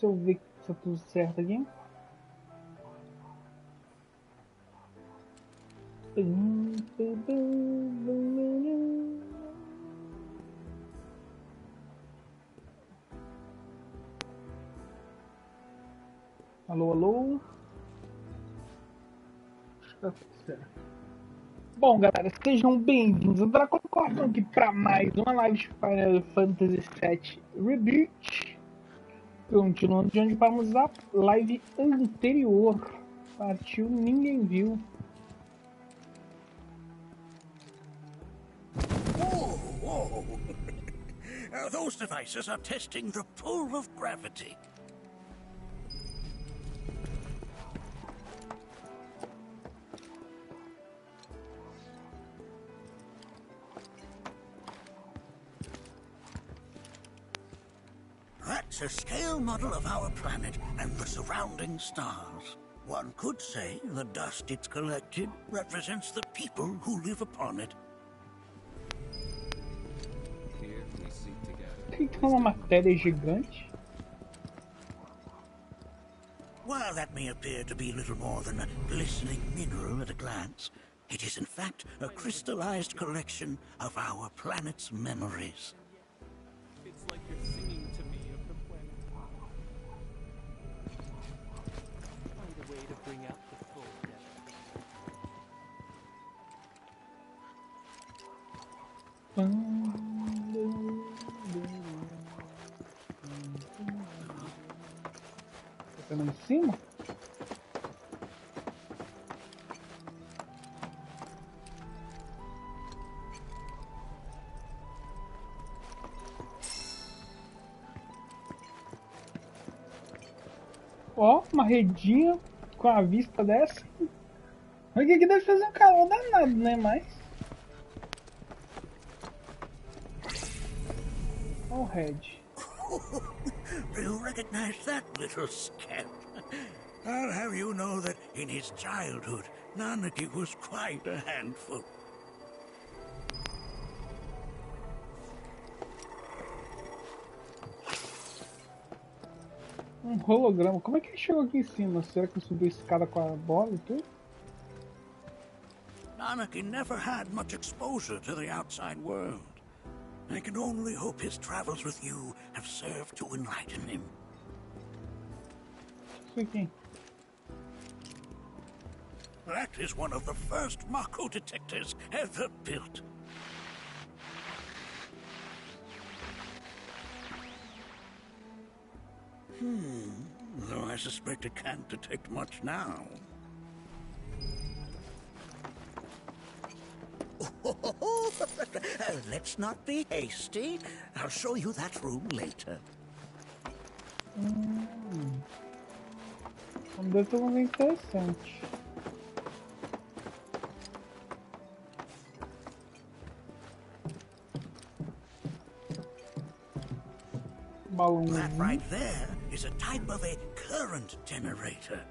Se eu ver que tá tudo certo aqui. Alô, alô. Acho que tá tudo certo. Bom, galera, sejam bem-vindos. Eu tô aqui para mais uma live de Final Fantasy VII Rebirth. Continuando de onde paramos a live anterior. Partiu, ninguém viu. Whoa! Those devices are testing the pull of gravity. That's a scale model of our planet and the surrounding stars. One could say the dust it's collected represents the people who live upon it. Que é uma matéria gigante? While that may appear to be little more than a glistening mineral at a glance, it is in fact a crystallized collection of our planet's memories. It's like you're singing to me of the planet. Find a way to bring out the full depth. Tá lá em cima? Ó, uma redinha com a vista dessa. Aqui que deve fazer um calor danado, né? Mas. Ó o Red. Do you recognize that little scamp? I'll have you know that in his childhood, Nanaki was quite a handful. Um holograma. Como é que ele chegou aqui em cima? Será que eu subi a escada com a bola e tudo? Nanaki never had much exposure to the outside world. I can only hope his travels with you have served to enlighten him. Isso aqui. That is one of the first Mako detectors ever built. Though I suspect it can't detect much now. Let's not be hasty. I'll show you that room later. Vamos ver tudo interessante. That right there is a type of a current generator.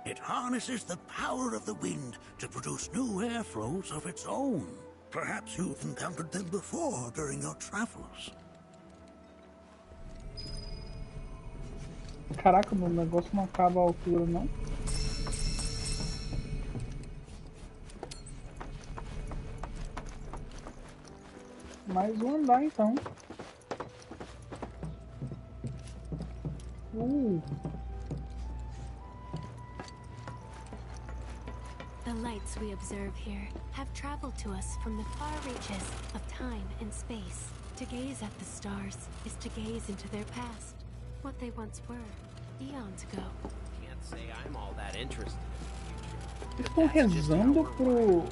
It harnesses the power of the wind to produce new airflows of its own. Perhaps you've encountered them before during your travels. Caraca, o negócio não acaba a altura, não. Mais um andar, então. The lights we observe here have traveled to us from the far reaches of time and space. To gaze at the stars is to gaze into their past, what they once were, eons ago. Can't say I'm all that interested in the future. Eles estão rezando pro...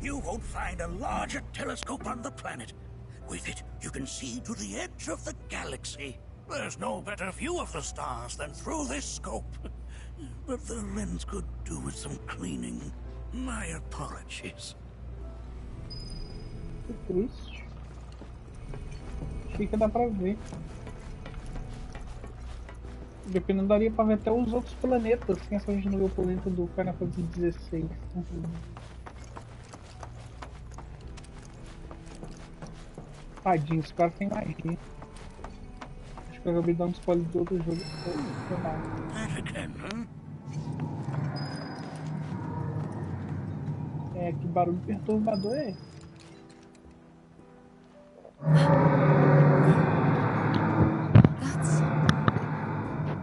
You won't find a larger telescope on the planet. With it, you can see to the edge of the galaxy. There's no better view of the stars than through this scope. but the lens could do with some cleaning. My apologies. Que triste. Achei que dá pra ver. Dependendo, daria pra ver até os outros planetas. Quem sabe a gente não vê o planeta do Final Fantasy XVI. Tadinho, esse cara tem magia. Acho que eu acabei dando spoiler do outro jogo. É, que barulho perturbador é esse?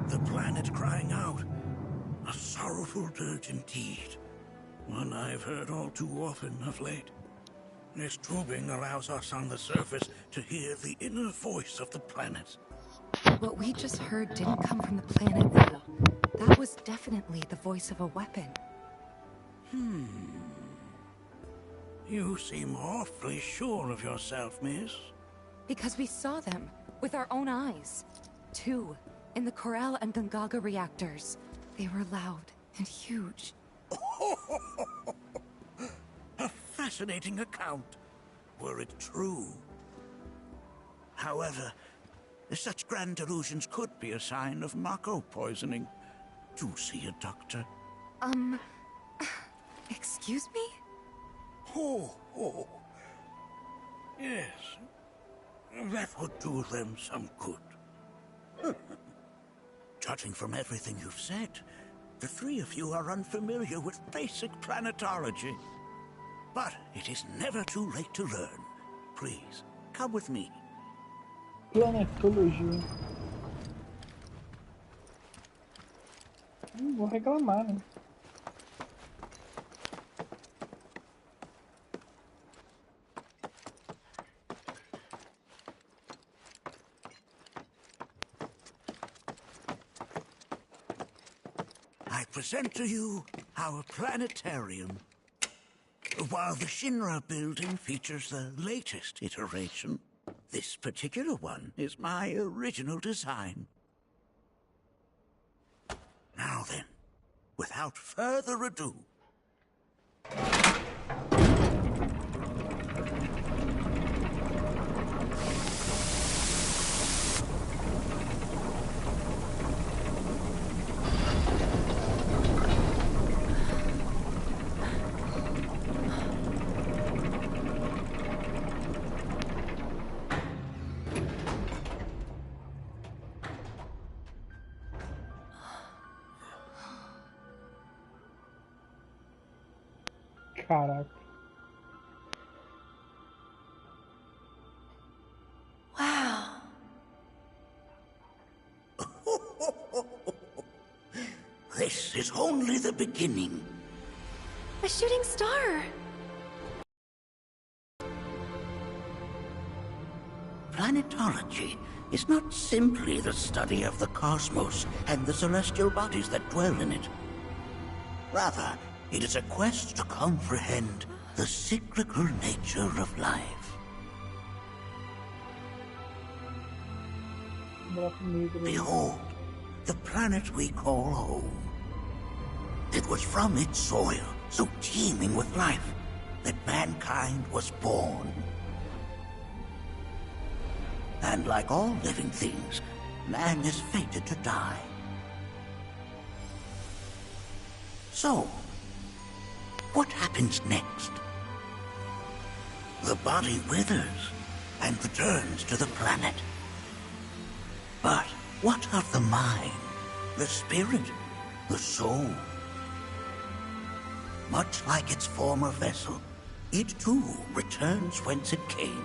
The planet crying out. A sorrowful dirge indeed. One I've heard all too often of late. This tubing allows us on the surface to hear the inner voice of the planet. What we just heard didn't come from the planet, though. That was definitely the voice of a weapon. You seem awfully sure of yourself, miss. Because we saw them with our own eyes. 2 in the Corel and Gungaga reactors. They were loud and huge. A fascinating account, were it true. However, such grand delusions could be a sign of Mako poisoning. Do see a doctor. Excuse me? Oh. Yes. That would do them some good. Judging from everything you've said, the 3 of you are unfamiliar with basic planetology. But it is never too late to learn. Please, come with me. Planetologia. Não vou reclamar, né? I present to you our planetarium. While the Shinra building features the latest iteration, this particular one is my original design. Now then, without further ado, Caraca. Wow. this is only the beginning. A shooting star. Planetology is not simply the study of the cosmos and the celestial bodies that dwell in it. Rather, it is a quest to comprehend the cyclical nature of life. Behold, the planet we call home. It was from its soil, so teeming with life, that mankind was born. And like all living things, man is fated to die. So, what happens next? The body withers and returns to the planet. But what of the mind, the spirit, the soul? Much like its former vessel, it too returns whence it came.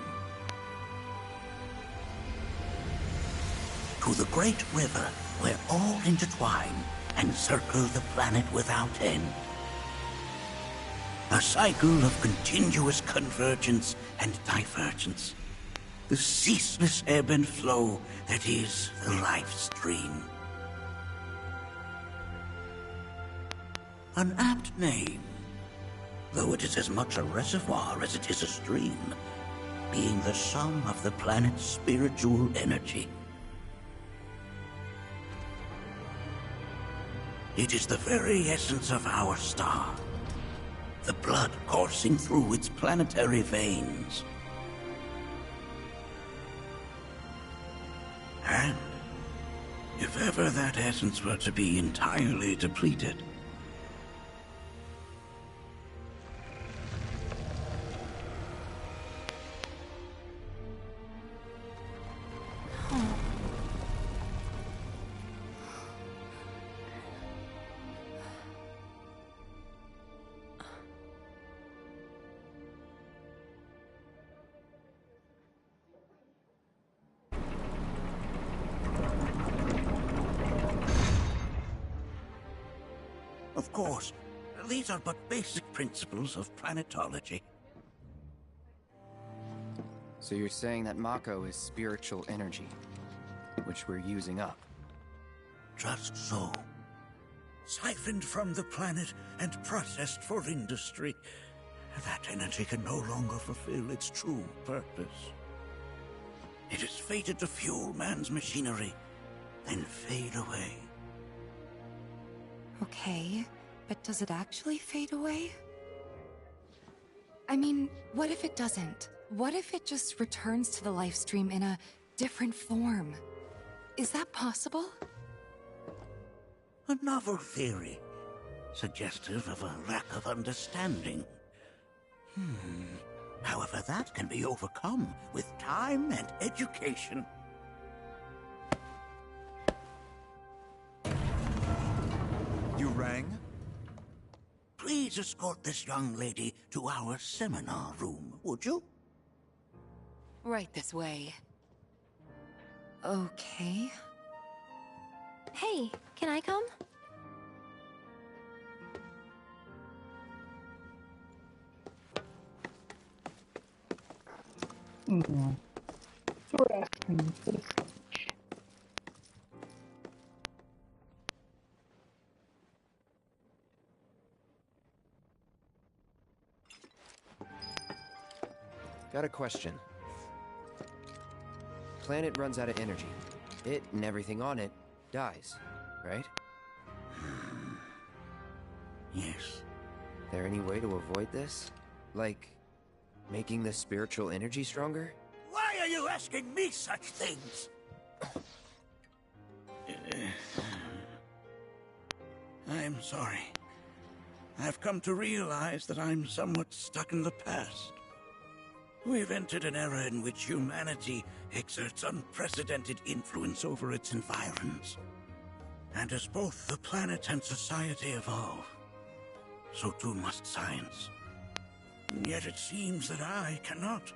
To the great river where all intertwine and circle the planet without end. A cycle of continuous convergence and divergence. The ceaseless ebb and flow that is the life stream. An apt name, though it is as much a reservoir as it is a stream, being the sum of the planet's spiritual energy. It is the very essence of our star. The blood coursing through its planetary veins. And if ever that essence were to be entirely depleted, of course, these are but basic principles of planetology. So you're saying that Mako is spiritual energy, which we're using up? Just so. Siphoned from the planet and processed for industry, that energy can no longer fulfill its true purpose. It is fated to fuel man's machinery, then fade away. Okay, but does it actually fade away? I mean, what if it doesn't? What if it just returns to the life stream in a different form? Is that possible? A novel theory, suggestive of a lack of understanding. However, that can be overcome with time and education. You rang? Please escort this young lady to our seminar room, would you? Right this way. Okay. Hey, can I come? So we're asking for the speech. Got a question. Planet runs out of energy. It and everything on it dies, right? Yes. There any way to avoid this? Like, making the spiritual energy stronger? Why are you asking me such things? I'm sorry. I've come to realize that I'm somewhat stuck in the past. We've entered an era in which humanity exerts unprecedented influence over its environs. And as both the planet and society evolve, so too must science. Yet it seems that I cannot.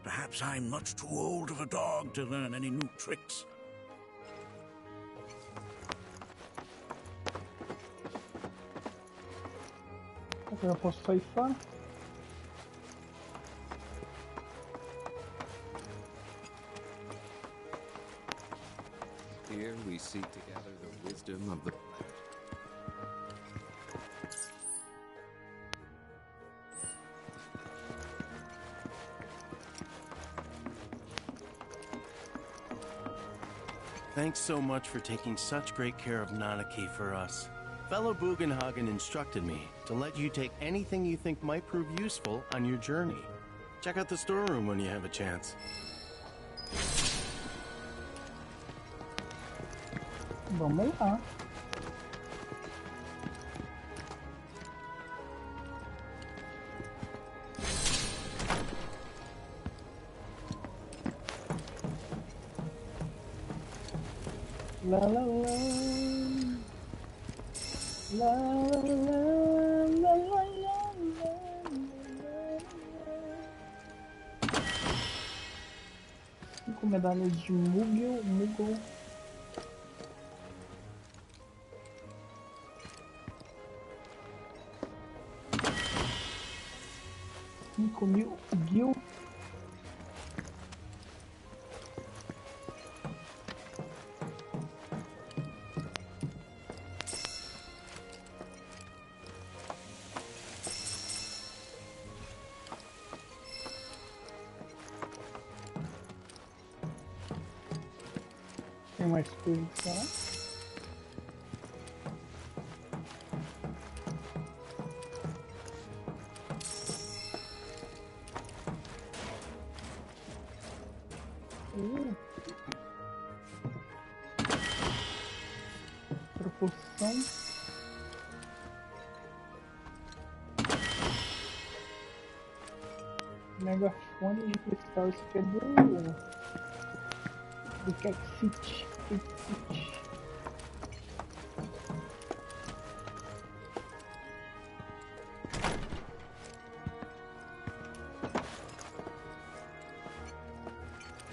Perhaps I'm much too old of a dog to learn any new tricks. Eu posso sair fora? Here we seek to gather the wisdom of the planet. Thanks so much for taking such great care of Nanaki for us. Fellow Bugenhagen instructed me to let you take anything you think might prove useful on your journey. Check out the storeroom when you have a chance. Vamos lá. La la la. La la la la la la. 5 medalhas de Moogle. 5.000 Gil. Tem mais coisas pra lá. então. Megafone de cristal, isso aqui é do Cat City.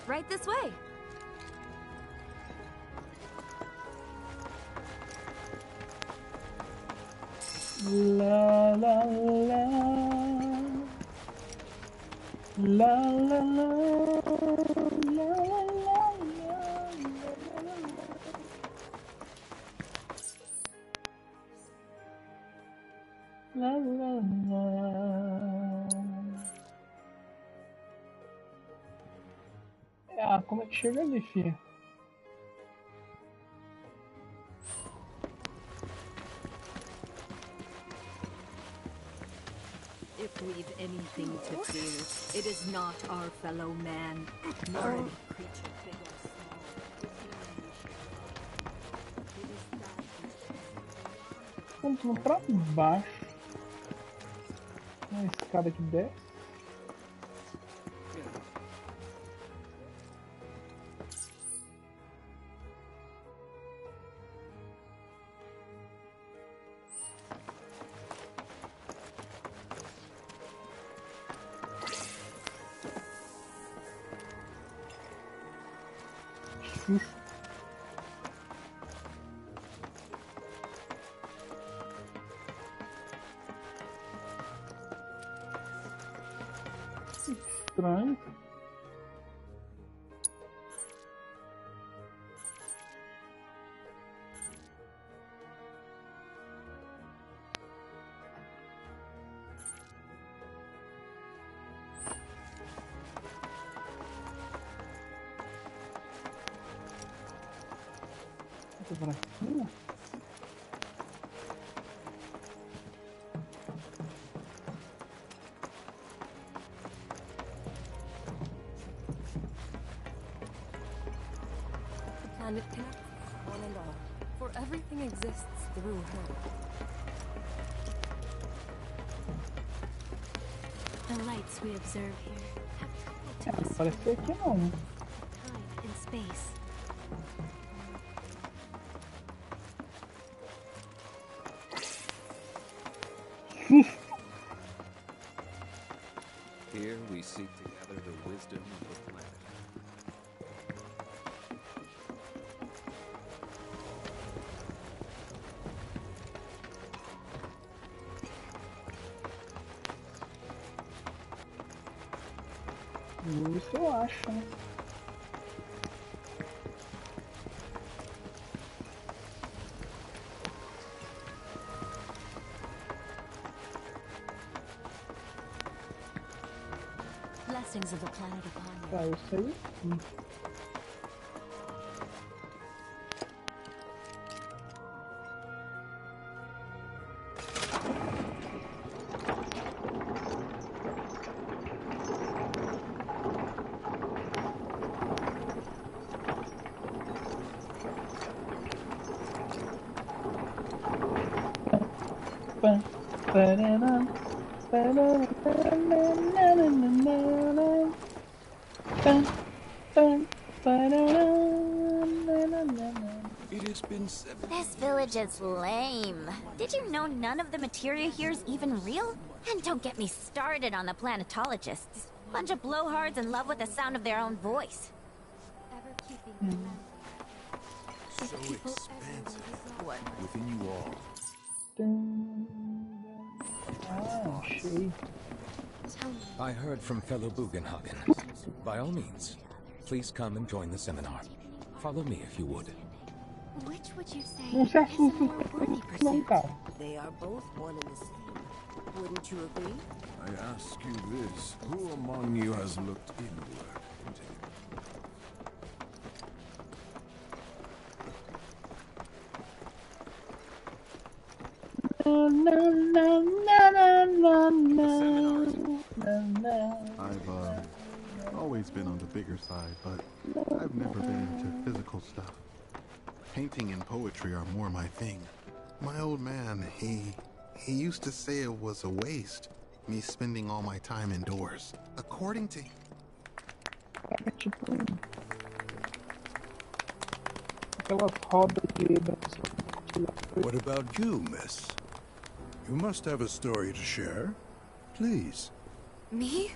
Right this way. La la la la la la la la. Ah, como é que chega ali, filha? If we've anything to fear, it is not our fellow man, nor any creature big or small. Vamos pra baixo. Uma escada que desce. Estranho. Pra cima? The planet connects one and all, for everything exists through her. The lights we observe here have traveled to us Parecia que não. time and space. Here we seek to gather the wisdom of the planet. Isso eu acho, né? Blessings of the planet upon you. Tá, eu sei. It has been 7 This village is lame. Did you know none of the materia here is even real? And don't get me started on the planetologists. Bunch of blowhards in love with the sound of their own voice. Ever keeping so expansive within you all. Ah, achei. I heard from fellow Bugenhagen. By all means, please come and join the seminar. Follow me if you would. Which would you say Não se is a assusta more worthy não, pursuit? cara. They are both one and the same. Wouldn't you agree? I ask you this, who among you has looked inward? I've always been on the bigger side, but I've never been into physical stuff. Painting and poetry are more my thing. My old man, he used to say it was a waste, me spending all my time indoors. According to... What about you, miss? You must have a story to share. Please. Me?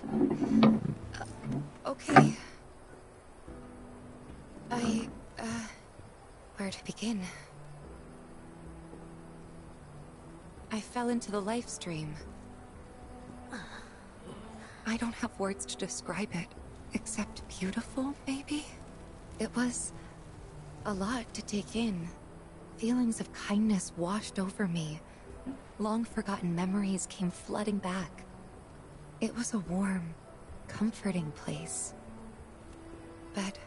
Okay. Where to begin? I fell into the life stream. I don't have words to describe it, except beautiful, maybe? It was a lot to take in. Feelings of kindness washed over me. Long-forgotten memories came flooding back. It was a warm, comforting place. But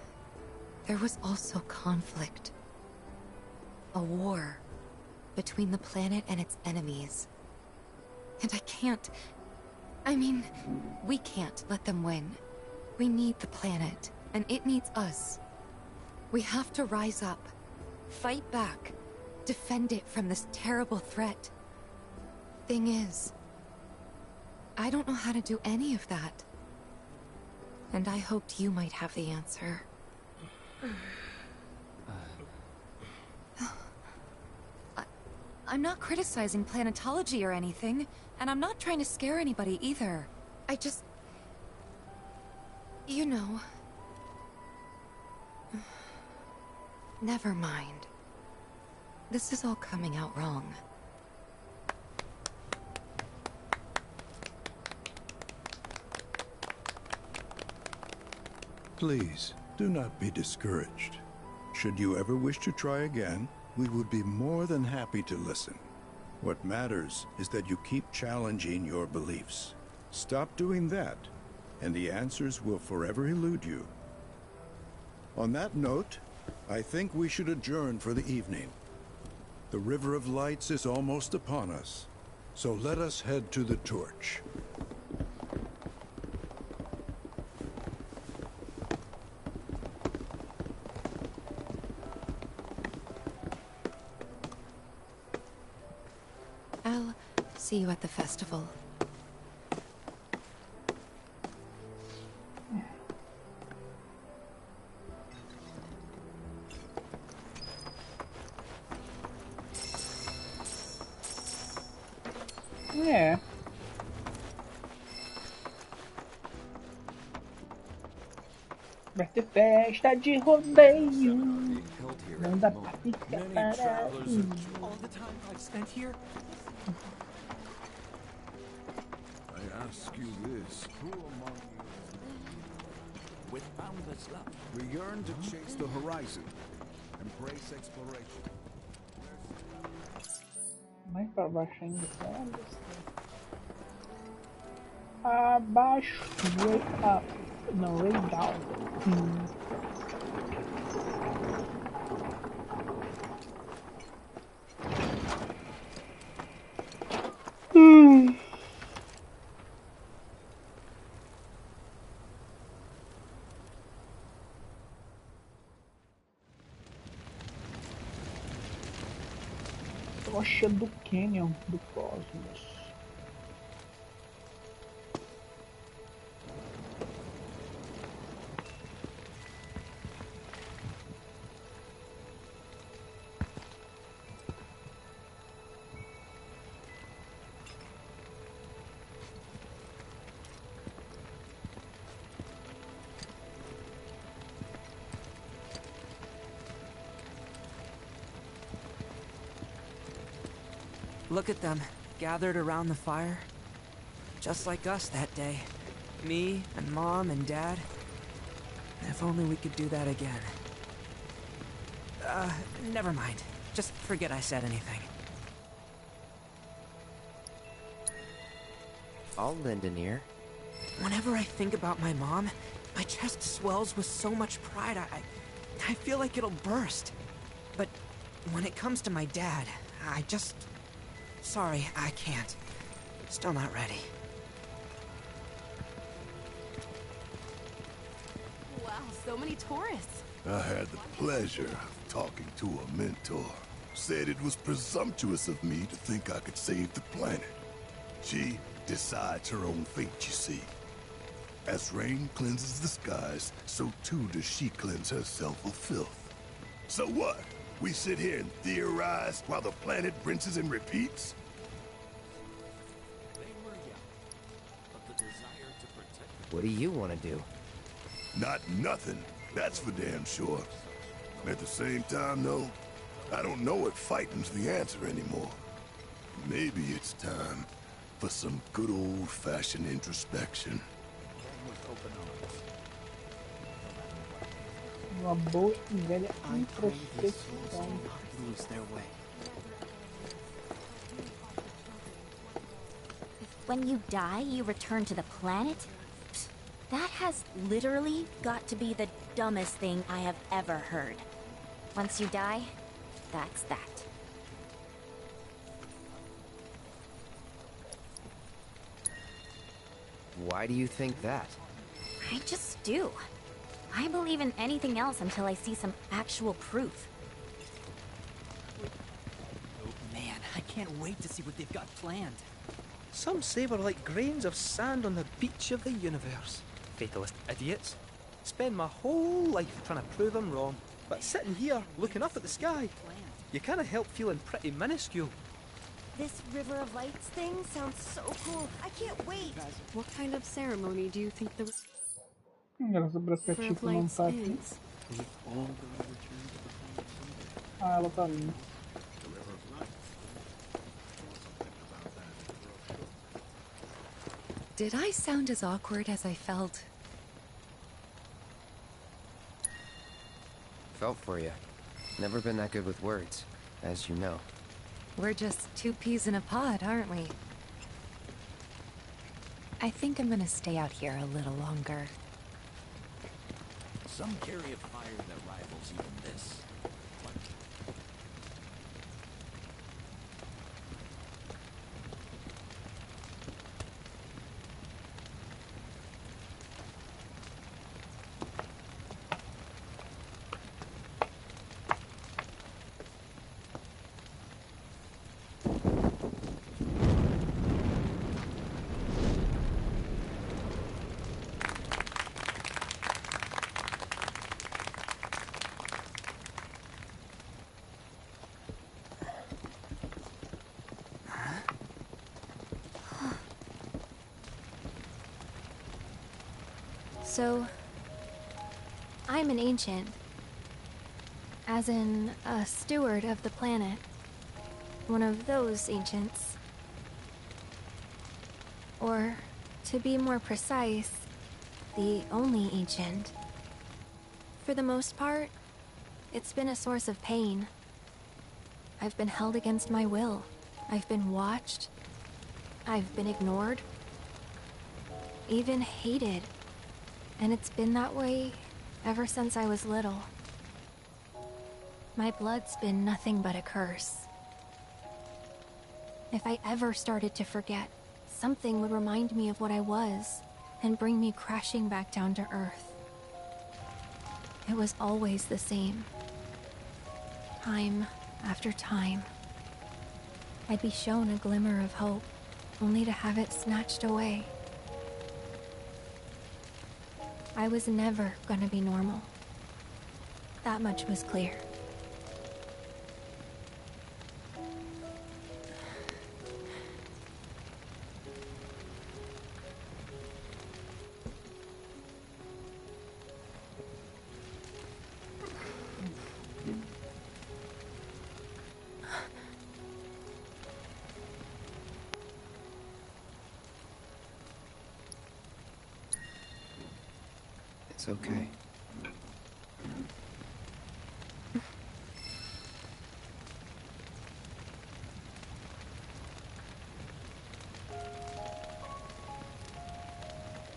there was also conflict. A war between the planet and its enemies. And we can't let them win. We need the planet, and it needs us. We have to rise up, fight back, defend it from this terrible threat. Thing is, I don't know how to do any of that. And I hoped you might have the answer. I'm not criticizing planetology or anything, and I'm not trying to scare anybody either. I just... You know... Never mind. This is all coming out wrong. Please, do not be discouraged. Should you ever wish to try again, we would be more than happy to listen. What matters is that you keep challenging your beliefs. Stop doing that, and the answers will forever elude you. On that note, I think we should adjourn for the evening. The River of Lights is almost upon us, so let us head to the torch. I'll see you at the festival. É. Vai ter festa de rodeio. Não dá pra ficar parado. All the time I've spent here. I ask you this, who among you... With boundless love, we yearn to chase the horizon, embrace exploration. Mais pra baixo ainda. Abaixo. Way up. Não, way down. Rocha do Canyon do Cosmos. Look at them, gathered around the fire. Just like us that day. Me and Mom and Dad. If only we could do that again. Never mind. Just forget I said anything. I'll lend an ear. Whenever I think about my mom, my chest swells with so much pride, I feel like it'll burst. But when it comes to my dad, I just... Sorry, I can't. Still not ready. Wow, so many tourists. I had the pleasure of talking to a mentor. said it was presumptuous of me to think I could save the planet. She decides her own fate, you see. As rain cleanses the skies, so too does she cleanse herself of filth. So what? We sit here and theorize while the planet rinses and repeats? What do you want to do? Not nothing, that's for damn sure. At the same time, though, I don't know if fighting's the answer anymore. Maybe it's time for some good old-fashioned introspection. Uma boa e velha introspecção. Lose their way. When you die, you return to the planet? That has literally got to be the dumbest thing I have ever heard. Once you die, that's that. Why do you think that? I just do. I believe in anything else until I see some actual proof. Man, I can't wait to see what they've got planned. Some say we're like grains of sand on the beach of the universe. Fatalist idiots. Spend my whole life trying to prove them wrong. But sitting here, looking up at the sky, you can't help feeling pretty minuscule. This River of Lights thing sounds so cool. I can't wait. What kind of ceremony do you think the Engraçado, o perspectiva não tá aqui. Ah, ela tá ali. Did I sound as awkward as I felt? Felt for you. Never been that good with words, as you know. We're just two peas in a pod, aren't we? I think I'm gonna stay out here a little longer. Some carry a fire that rivals even this. So, I'm an ancient. As in, a steward of the planet. One of those ancients. Or, to be more precise, the only ancient. For the most part, it's been a source of pain. I've been held against my will. I've been watched. I've been ignored. Even hated. And it's been that way ever since I was little. My blood's been nothing but a curse. If I ever started to forget, something would remind me of what I was and bring me crashing back down to Earth. It was always the same. Time after time. I'd be shown a glimmer of hope, only to have it snatched away. I was never gonna be normal. That much was clear. It's okay.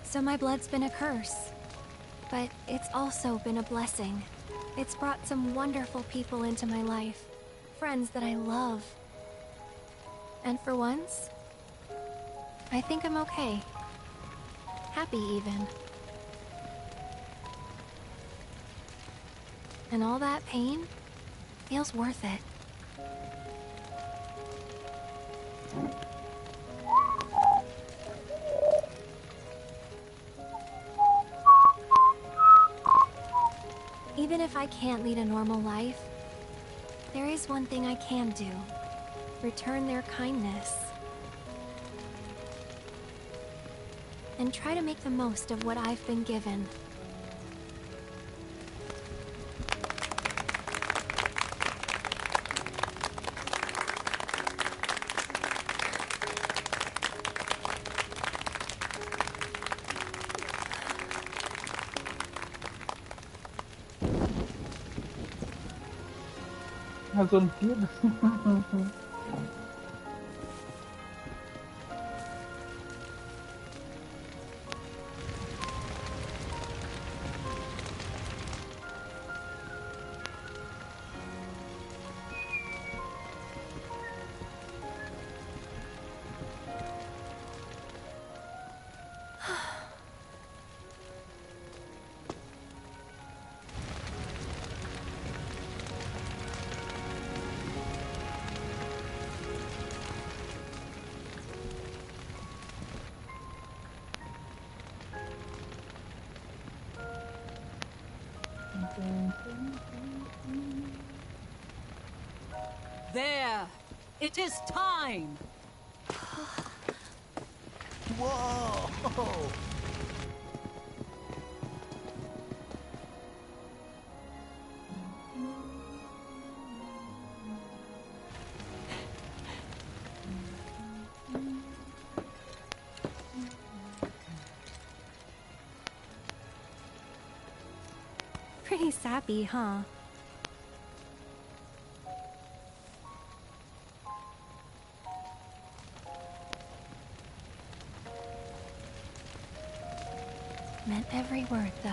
So my blood's been a curse. But it's also been a blessing. It's brought some wonderful people into my life. Friends that I love. And for once, I think I'm okay. Happy even. And all that pain feels worth it. I can't lead a normal life, there is one thing I can do. Return their kindness. And try to make the most of what I've been given. As Olimpíadas. There! It is time! Whoa! Pretty sappy, huh? Meant every word, though.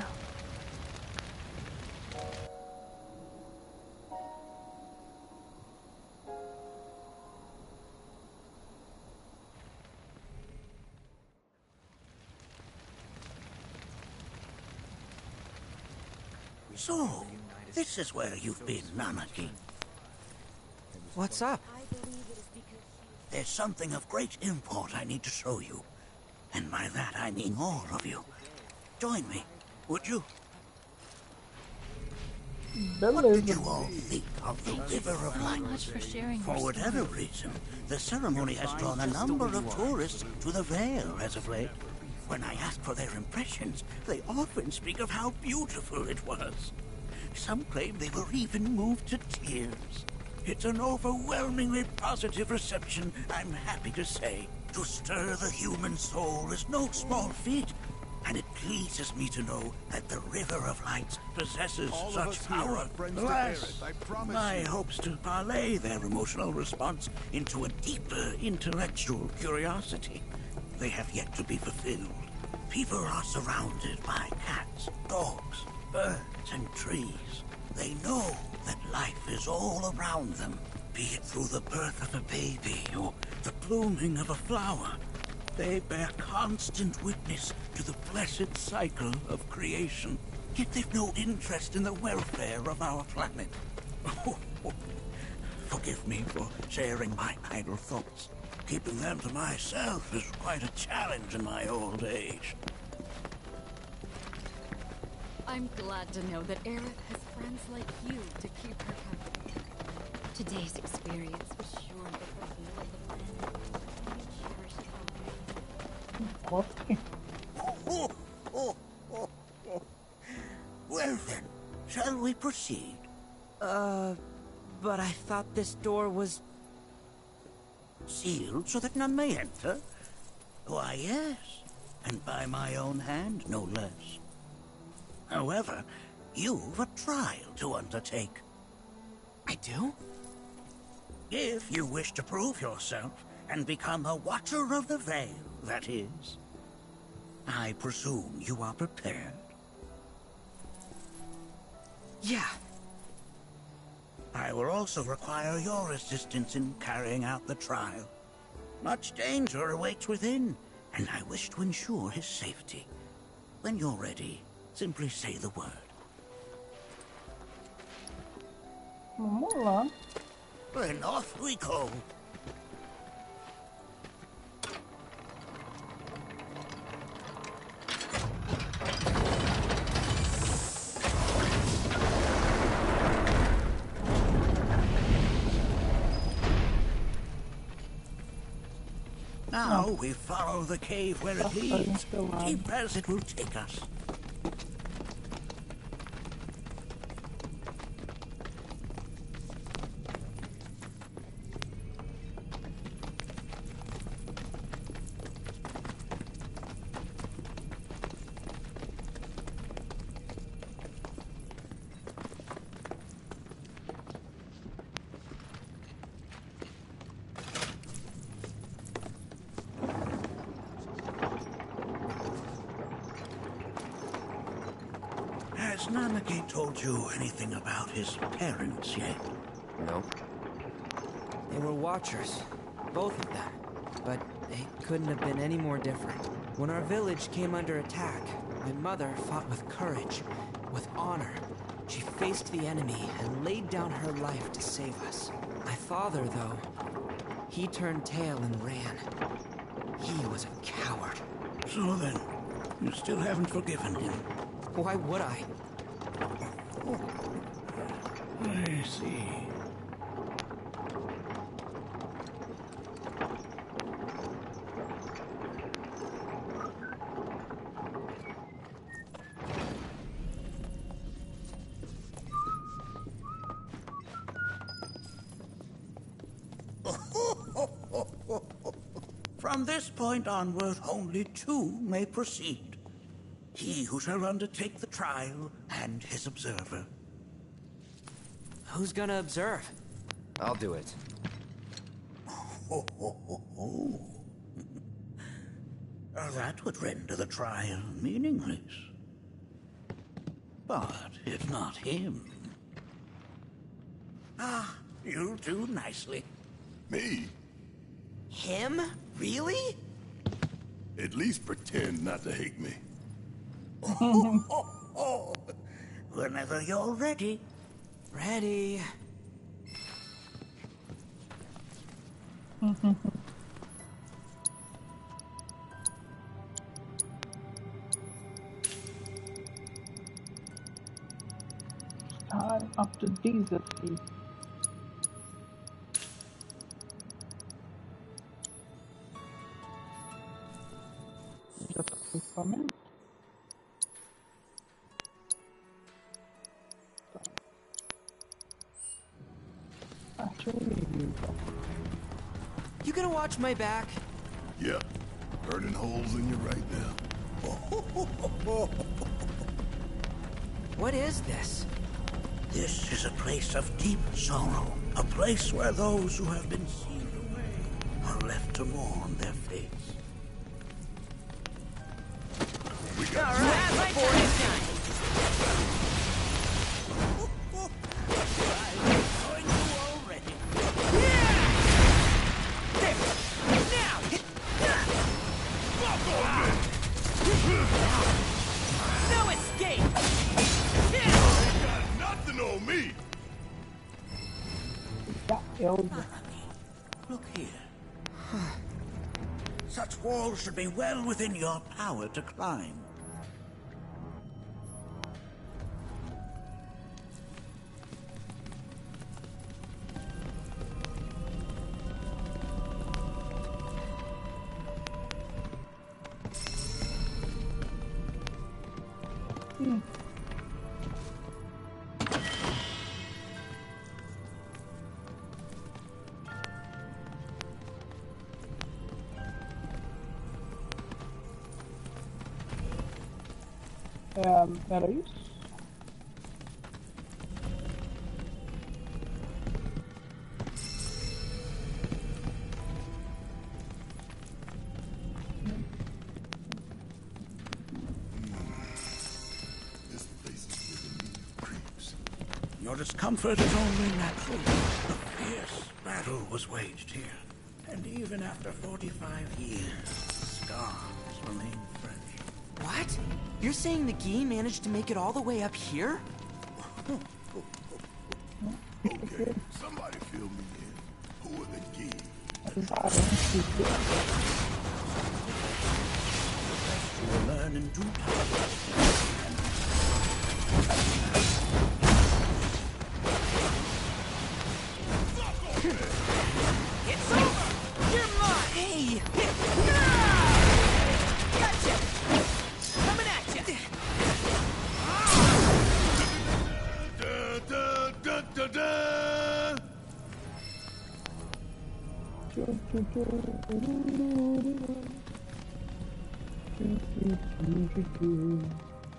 So, this is where you've been, Nanaki. What's up? There's something of great import I need to show you. And by that I mean all of you. Join me, would you? What did you all think of the River of Light? For whatever reason, the ceremony has drawn a number of tourists to the Vale as of late. When I ask for their impressions, they often speak of how beautiful it was. Some claim they were even moved to tears. It's an overwhelmingly positive reception, I'm happy to say. To stir the human soul is no small feat, and it pleases me to know that the River of Lights possesses such power. Alas, my hopes to parlay their emotional response into a deeper intellectual curiosity, they have yet to be fulfilled. People are surrounded by cats, dogs, birds, and trees. They know that life is all around them, be it through the birth of a baby or the blooming of a flower. They bear constant witness to the blessed cycle of creation, yet they've no interest in the welfare of our planet. Forgive me for sharing my idle thoughts. Keeping them to myself is quite a challenge in my old age. I'm glad to know that Aerith has friends like you to keep her company. Today's experience was sure to reveal the planet Well then, shall we proceed? But I thought this door was... sealed so that none may enter? Why, yes, and by my own hand, no less. However, you've a trial to undertake. I do? If you wish to prove yourself and become a Watcher of the Veil, that is. I presume you are prepared? Yeah. I will also require your assistance in carrying out the trial. Much danger awaits within, and I wish to ensure his safety. When you're ready, simply say the word. Vamos lá. Then off we go. Now we follow the cave where it leads, deep as it will take us. Has Nanake told you anything about his parents yet? No. They were watchers, both of them. But they couldn't have been any more different. When our village came under attack, my mother fought with courage, with honor. She faced the enemy and laid down her life to save us. My father, though, he turned tail and ran. He was a coward. So then, you still haven't forgiven him? Why would I? I see. From this point onward, only two may proceed. He who shall undertake the trial, and his observer. Who's gonna observe? I'll do it. That would render the trial meaningless. But if not him... you'll do nicely. Me? Him? Really? At least pretend not to hate me. Whenever you're ready. Ready. Time up to Jesus. Just a minute. You gonna watch my back? Yeah, burning holes in you right now. What is this? This is a place of deep sorrow. A place where those who have been sealed away are left to mourn their fates. We got before it's done. No escape! You got nothing on me! Look here. Such walls should be well within your power to climb. Era isso? Your discomfort is only natural. A fierce battle was waged here. And even after 45 years, scars remain fresh. What? You're saying the Gi managed to make it all the way up here? Okay, somebody fill me in. Who are the Gi? You will learn in due time. It's over! You're mine! Hey! Gotcha! Coming at ya! Da, da, da, da.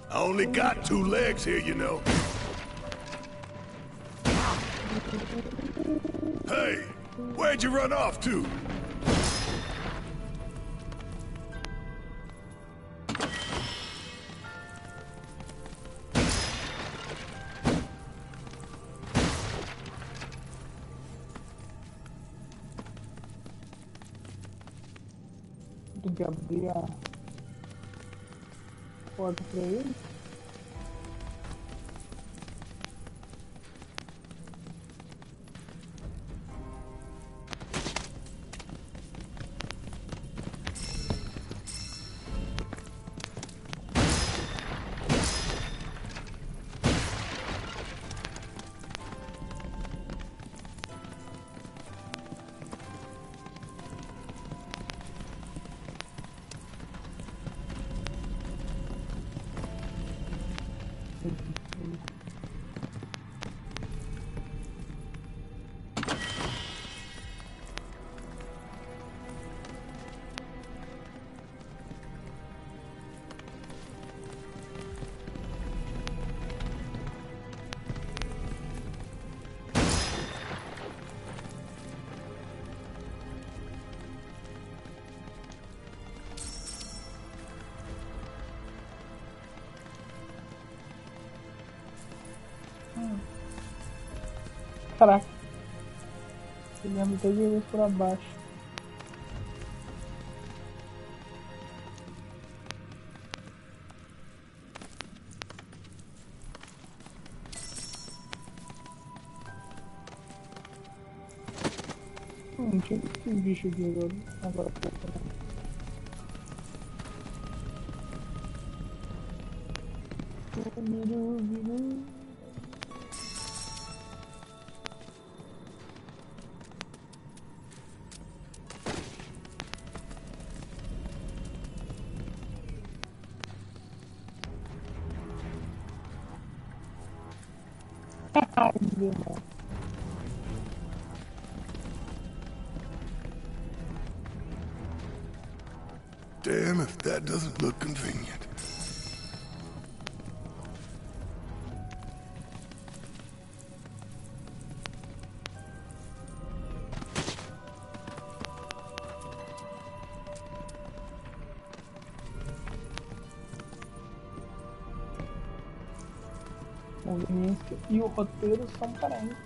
I only got 2 legs here, you know. Hey, where'd you run off to? Tem que abrir a porta pra ele. Caraca. Ele anda até de vez pra baixo. Tinha esse bicho aqui agora. Agora pouco, né? Damn if that doesn't look convenient. O movimento e o roteiro são parentes.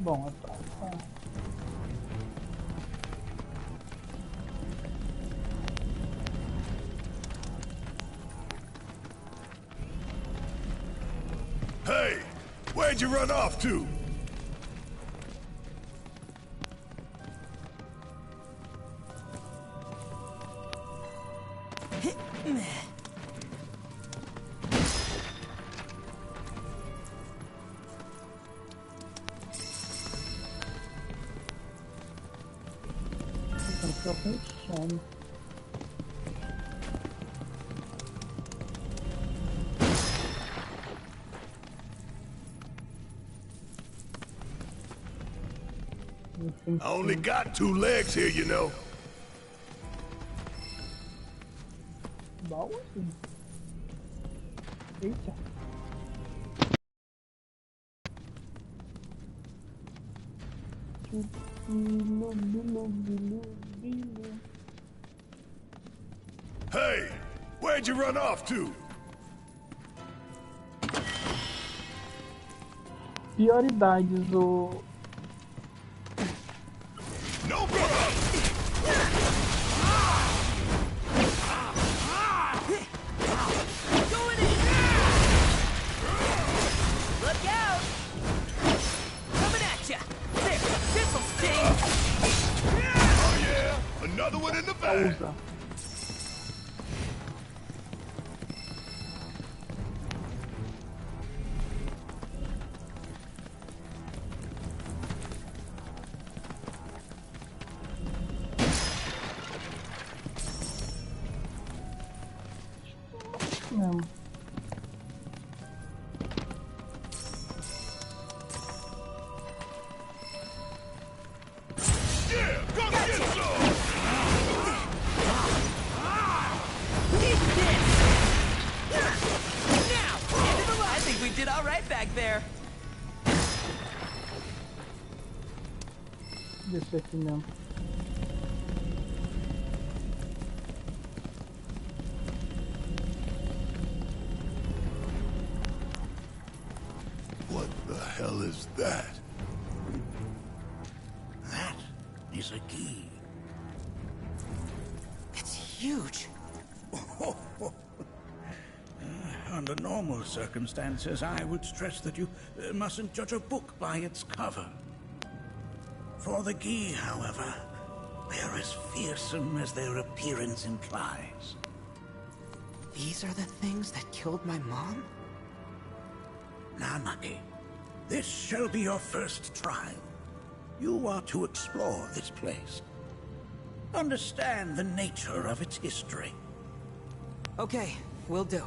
Bom, tá. Hey, where'd you run off to? Com sono. I only got 2 legs here, you know. Baú? Eita. Hey, where'd you run off to? Prioridades, o one in the bag. Desse aqui mesmo. What the hell is that? That is a key. It's huge. Under normal circumstances, I would stress that you mustn't judge a book by its cover. For the Gi, however, they're as fearsome as their appearance implies. These are the things that killed my mom? Nanaki, this shall be your first trial. You are to explore this place. Understand the nature of its history. Okay, will do.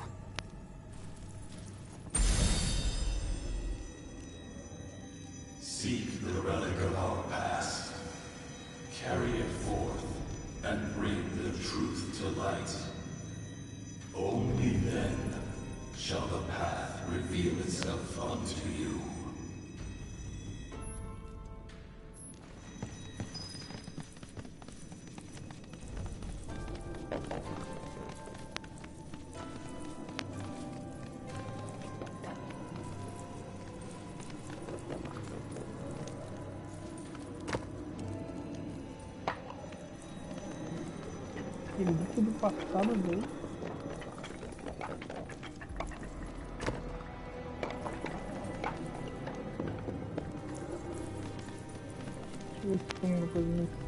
Seek the relic of our past. Carry it forth and bring the truth to light. Only then shall the path reveal itself unto you. Ele disse do passado dele. Deixa eu ver se tem alguma coisa nesse.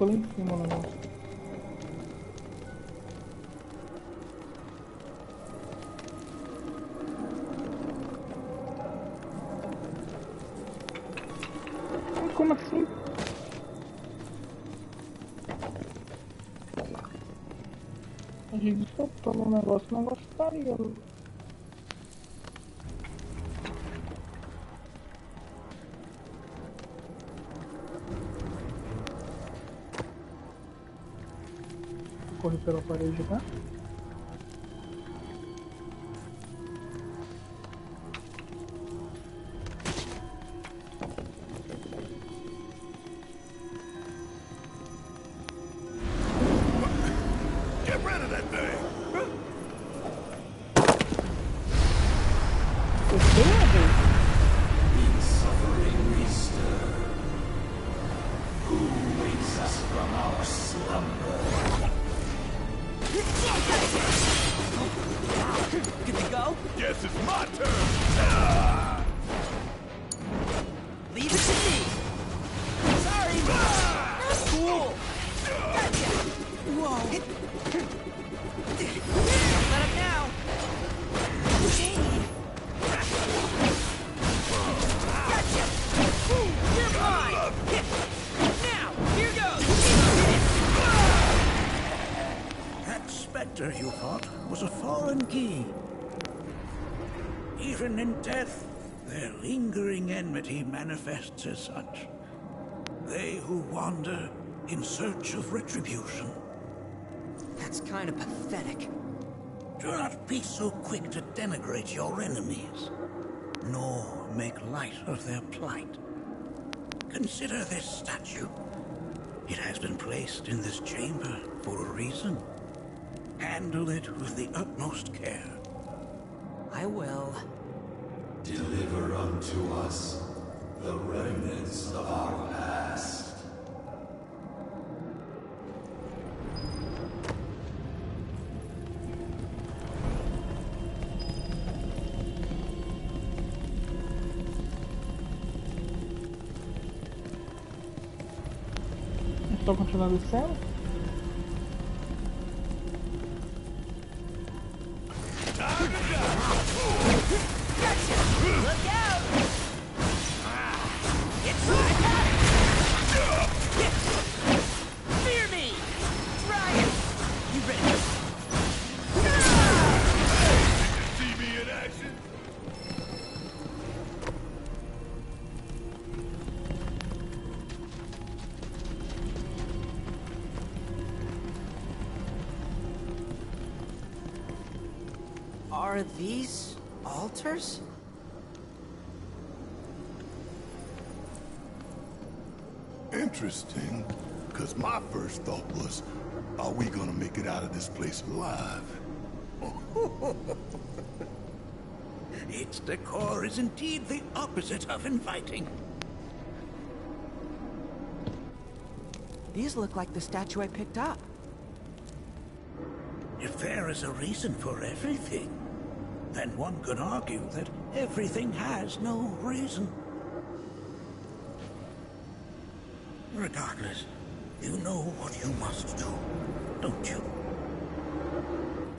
Ficou lá em cima o negócio. Como assim? A gente soltou no negócio, o negócio tá ali. Corre pela parede, tá? Get rid of that thing! In suffering we stir. Who wakes us from our slumber? Good to go? Guess it's my turn! Leave it to me! Sorry! Cool! Gotcha! Whoa! Let him now! Gotcha! You're mine! Now, here goes! That specter you fought was a fallen Gi. Even in death, their lingering enmity manifests as such. They who wander in search of retribution. That's kind of pathetic. Do not be so quick to denigrate your enemies. nor make light of their plight. Consider this statue. It has been placed in this chamber for a reason. Handle it with the utmost care. I will. Deliver unto us the remnants of our past. Estou continuando descendo. Look out! It's fear me! Try it! You ready? See me in action? Are these altars? Interesting, because my first thought was, are we gonna make it out of this place alive? Its decor is indeed the opposite of inviting. These look like the statue I picked up. If there is a reason for everything, then one could argue that everything has no reason. Regardless, you know what you must do, don't you?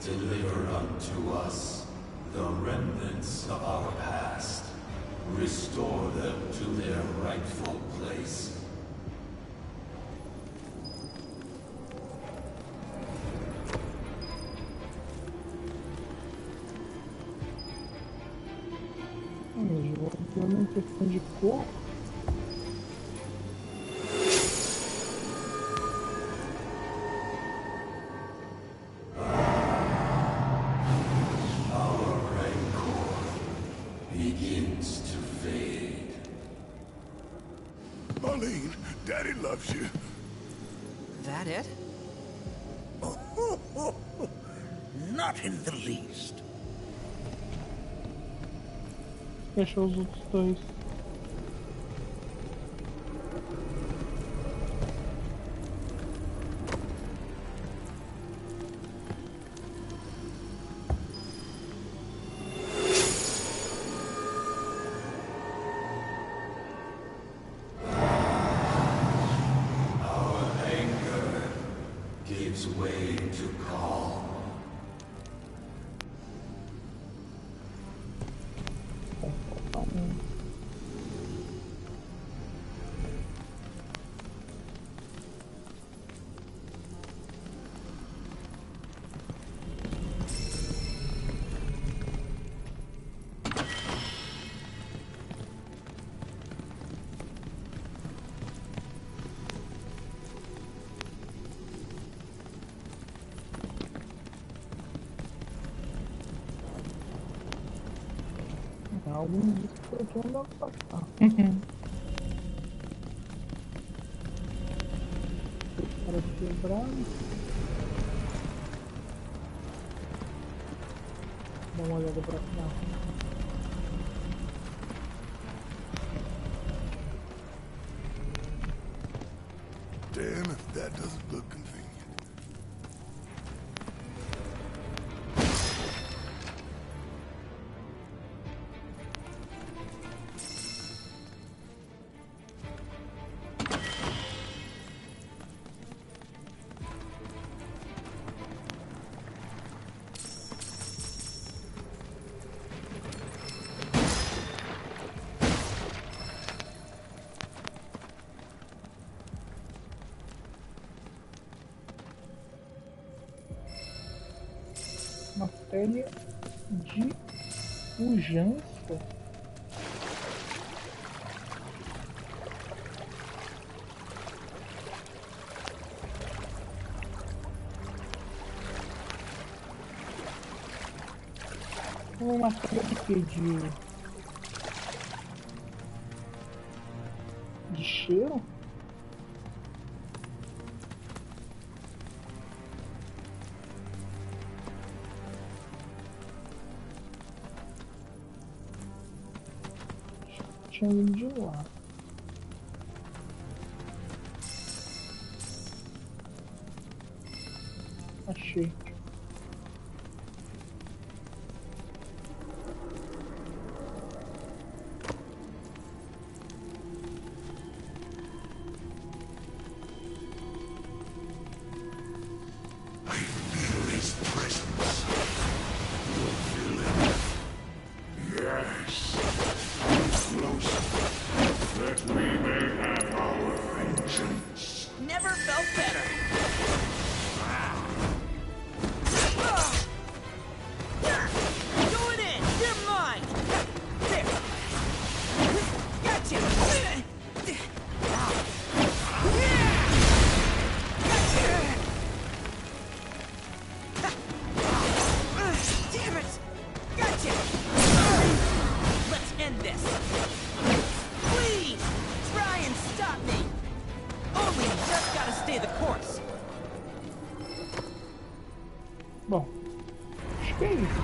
Deliver unto us the remnants of our past. Restore them to their rightful place. Uma questão de cor. Our rancor begins to fade. Marlene, Daddy loves you. That it? Not in the least. Fechou os outros dois. Our anger gives way to calm. Alguns disso por aqui não dá pra passar. Esse cara quebrado. Dá uma olhada pra cá. Damn if that doesn't look convenient. Matéria de pujança. Uma matéria de que? cheiro. Tinha vindo de lá. Achei. Never felt better. Going in. You're mine. There. Gotcha. Damn it. Gotcha. Let's end this. Please try and stop me. Only just gotta stay the course. Bom, acho que é isso.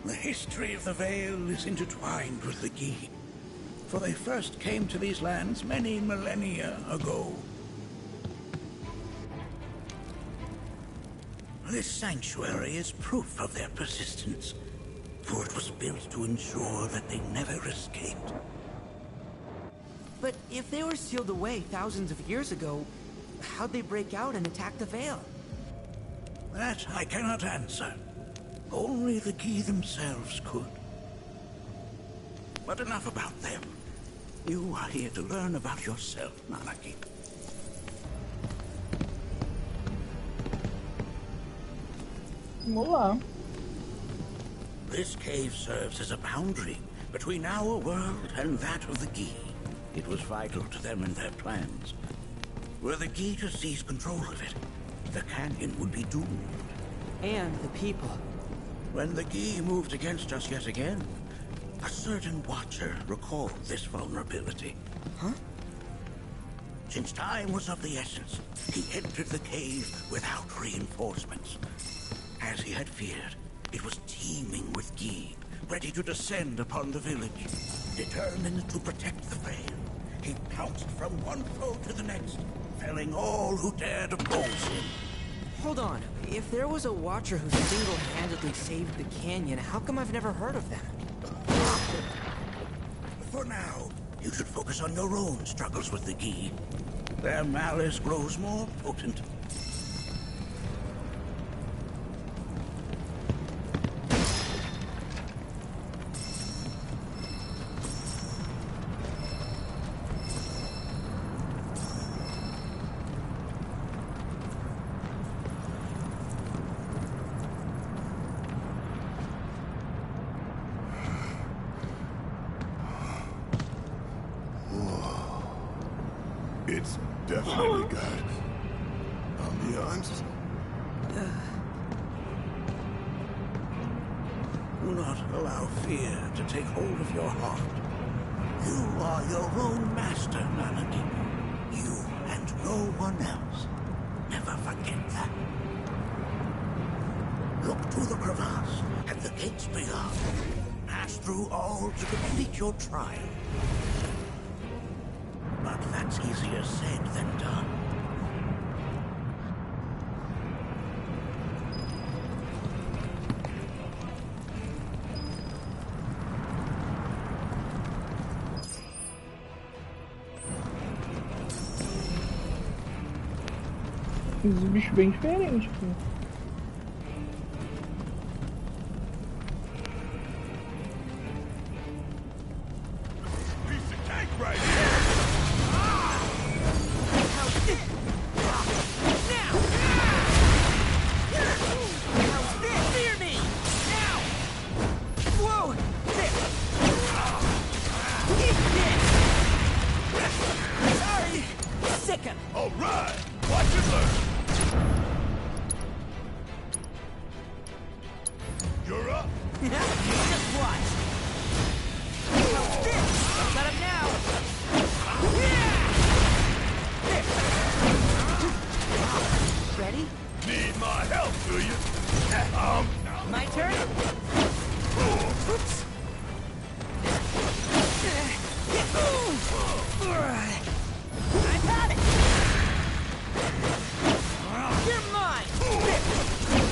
The history of the Vale is intertwined with the Gi, for they first came to these lands many millennia ago. This sanctuary is proof of their persistence, for it was built to ensure that they never escaped. But if they were sealed away thousands of years ago, how'd they break out and attack the Vale? That I cannot answer. Only the Gi themselves could. But enough about them. You are here to learn about yourself, Nanaki. Vamos lá. This cave serves as a boundary between our world and that of the Gi. It was vital to them and their plans. Were the Gi to seize control of it, the canyon would be doomed. And the people. When the Gi moved against us yet again, a certain Watcher recalled this vulnerability. Huh? Since time was of the essence, he entered the cave without reinforcements. As he had feared, it was teeming with Gi, ready to descend upon the village. Determined to protect the Vale, he pounced from one foe to the next, felling all who dared oppose him. Hold on. If there was a Watcher who single-handedly saved the canyon, how come I've never heard of them? For now, you should focus on your own struggles with the Gi. Their malice grows more potent. It's definitely got ambiance. Do not allow fear to take hold of your heart. You are your own master, Nanaki. You and no one else. Never forget that. Look to the crevasse and the gates beyond. Pass through all to complete your trial. But that's easier said than done. Fiz um bicho bem diferente aqui. Just watch. How's this? Don't let him now. Ready? Need my help, do you? My turn? Oops. I've had it! You're mine!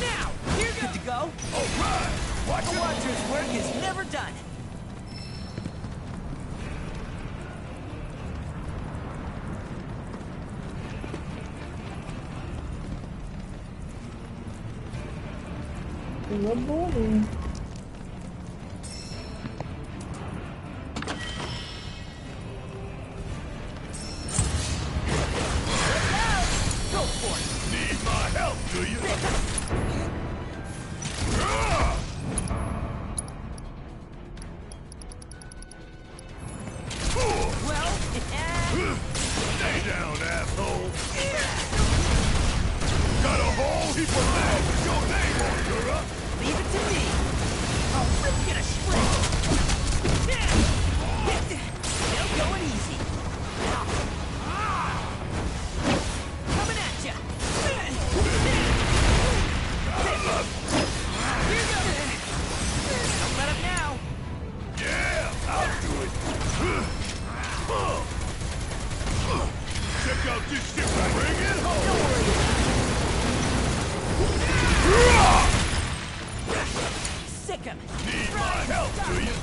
Now, you're good to go! Alright! A watcher's work is never done! Coisa boa, hein? Need my help, do you? Well, stay down, asshole! Got a whole heap of land with your name on it, Dura! leave it to me! I'll rip you to shreds! Still going easy! Coming at ya! Here you go! Don't let him now! Yeah, I'll do it! Check out this shit, bring it home! Don't worry Sick him! Need my help, do you?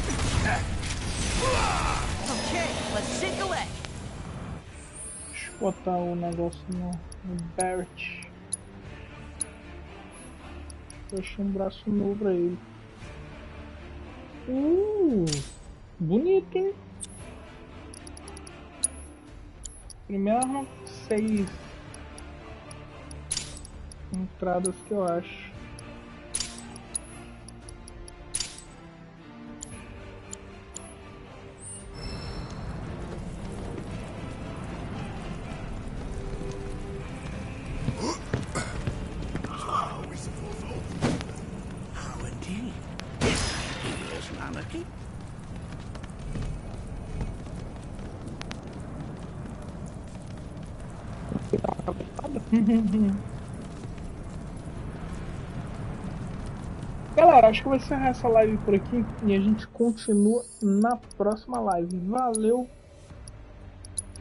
Okay, let's sink a leg! Deixa eu botar o negócio no Barrett. Deixa um braço novo pra ele. Bonito, hein? Primeira arma 6 entradas que eu acho. How indeed. This is monarchy. Galera, acho que eu vou encerrar essa live por aqui e a gente continua na próxima live. Valeu,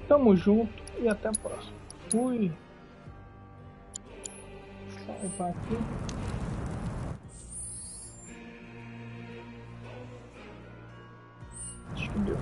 tamo junto e até a próxima. Fui. Salvar aqui. Acho que deu.